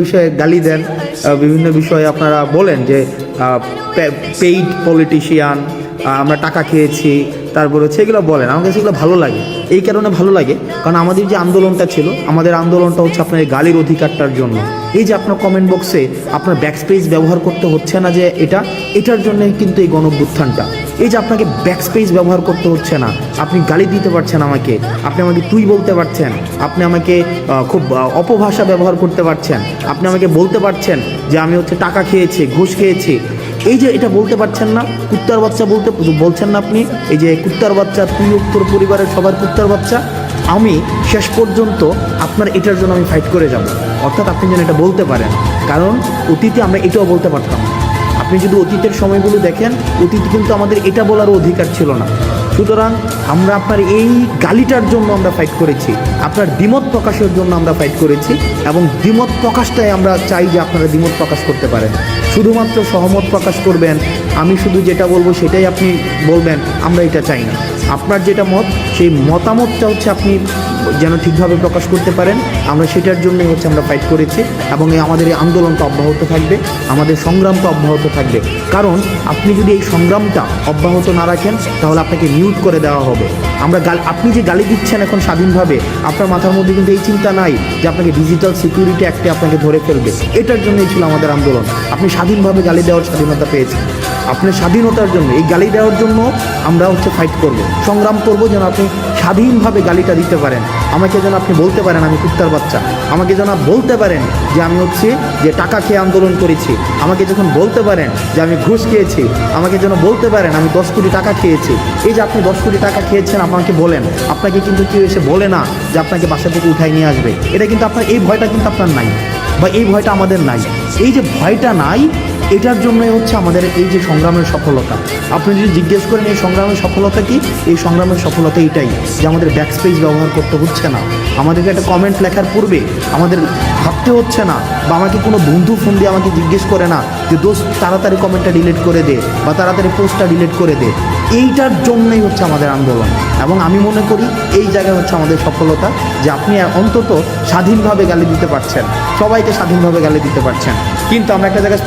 বিষয়ে গালি দেন, বিভিন্ন বিষয়ে আপনারা বলেন যে পেইড পলিটিশিয়ান, আমরা টাকা খেয়েছি, তারপরে হচ্ছে এগুলো বলেন। আমার কাছে এগুলো ভালো লাগে, এই কারণে ভালো লাগে কারণ আমাদের যে আন্দোলনটা ছিল, আমাদের আন্দোলনটা হচ্ছে আপনার এই গালির অধিকারটার জন্য। এই যে আপনার কমেন্ট বক্সে আপনার ব্যাকস্পেস ব্যবহার করতে হচ্ছে না, যে এটার জন্য কিন্তু এই গণঅভ্যুত্থানটা। এই যে আপনাকে ব্যাকস্পেস ব্যবহার করতে হচ্ছে না, আপনি গালি দিতে পারছেন আমাকে, আপনি আমাকে তুই বলতে পারছেন, আপনি আমাকে খুব অপভাষা ব্যবহার করতে পারছেন, আপনি আমাকে বলতে পারছেন যে আমি হচ্ছে টাকা খেয়েছি, ঘুষ খেয়েছি। এই যে এটা বলতে পারছেন না, কুত্তার বাচ্চা বলছেন না আপনি, এই যে কুত্তার বাচ্চা, তুই তোর পরিবারের সবার কুত্তার বাচ্চা। আমি শেষ পর্যন্ত আপনার এটার জন্য আমি ফাইট করে যাব, অর্থাৎ আপনি যেন এটা বলতে পারেন। কারণ অতীতে আমরা এটাও বলতে পারতাম। আপনি যদি অতীতের সময়গুলো দেখেন, অতীতে কিন্তু আমাদের এটা বলারও অধিকার ছিল না। সুতরাং আমরা আপনার এই গালিটার জন্য আমরা ফাইট করেছি, আপনার দ্বিমত প্রকাশের জন্য আমরা ফাইট করেছি, এবং দ্বিমত প্রকাশটাই আমরা চাই যে আপনারা দ্বিমত প্রকাশ করতে পারেন। শুধুমাত্র সহমত প্রকাশ করবেন, আমি শুধু যেটা বলবো সেটাই আপনি বলবেন, আমরা এটা চাই না। আপনার যেটা মত, সেই মতামতটা হচ্ছে আপনি যেন ঠিকভাবে প্রকাশ করতে পারেন, আমরা সেটার জন্যই হচ্ছে আমরা ফাইট করেছি। এবং আমাদের এই আন্দোলনটা অব্যাহত থাকবে, আমাদের সংগ্রামটা অব্যাহত থাকবে। কারণ আপনি যদি এই সংগ্রামটা অব্যাহত না রাখেন, তাহলে আপনাকে মিউট করে দেওয়া হবে। আপনি যে গালি দিচ্ছেন এখন স্বাধীনভাবে, আপনার মাথার মধ্যে কিন্তু এই চিন্তা নাই যে আপনাকে ডিজিটাল সিকিউরিটি অ্যাক্টে আপনাকে ধরে ফেলবে। এটার জন্যই ছিল আমাদের আন্দোলন। আপনি স্বাধীনভাবে গালি দেওয়ার স্বাধীনতা পেয়েছেন, আপনার স্বাধীনতার জন্য, এই গালি দেওয়ার জন্য আমরা হচ্ছে ফাইট করব, সংগ্রাম করব, যেন আপনি স্বাধীনভাবে গালিটা দিতে পারেন। আমাকে যেন আপনি বলতে পারেন আমি কুত্তার বাচ্চা, আমাকে যেন বলতে পারেন যে আমি হচ্ছে যে টাকা খেয়ে আন্দোলন করেছি, আমাকে যখন বলতে পারেন যে আমি ঘুষ খেয়েছি, আমাকে যেন বলতে পারেন আমি 10 কোটি টাকা খেয়েছি। এই যে আপনি 10 কোটি টাকা খেয়েছেন, আমাকে বলেন, আপনাকে কিন্তু কেউ এসে বলে না যে আপনাকে বাসা থেকে উঠাই নিয়ে আসবে। এটা কিন্তু আপনার, এই ভয়টা কিন্তু আপনার নাই, বা এই ভয়টা আমাদের নাই। এই যে ভয়টা নাই, এটার জন্যই হচ্ছে আমাদের এই যে সংগ্রামের সফলতা। আপনি যদি জিজ্ঞেস করেন এই সংগ্রামের সফলতা কি, এই সংগ্রামের সফলতা এইটাই যে আমাদের ব্যাকস্পেস ব্যবহার করতে হচ্ছে না, আমাদেরকে একটা কমেন্ট লেখার পূর্বে আমাদের ভাবতে হচ্ছে না, বা আমাকে কোনো বন্ধু ফোন দিয়ে আমাকে জিজ্ঞেস করে না যে দোস্ত তাড়াতাড়ি কমেন্টটা ডিলিট করে দে, বা তাড়াতাড়ি পোস্টটা ডিলিট করে দে। এইটার জন্যই হচ্ছে আমাদের আন্দোলন। এবং আমি মনে করি এই জায়গায় হচ্ছে আমাদের সফলতা, যে আপনি অন্তত স্বাধীনভাবে গালি দিতে পারছেন, সবাইকে স্বাধীনভাবে গালি দিতে পারছেন। কিন্তু আমরা একটা জায়গায়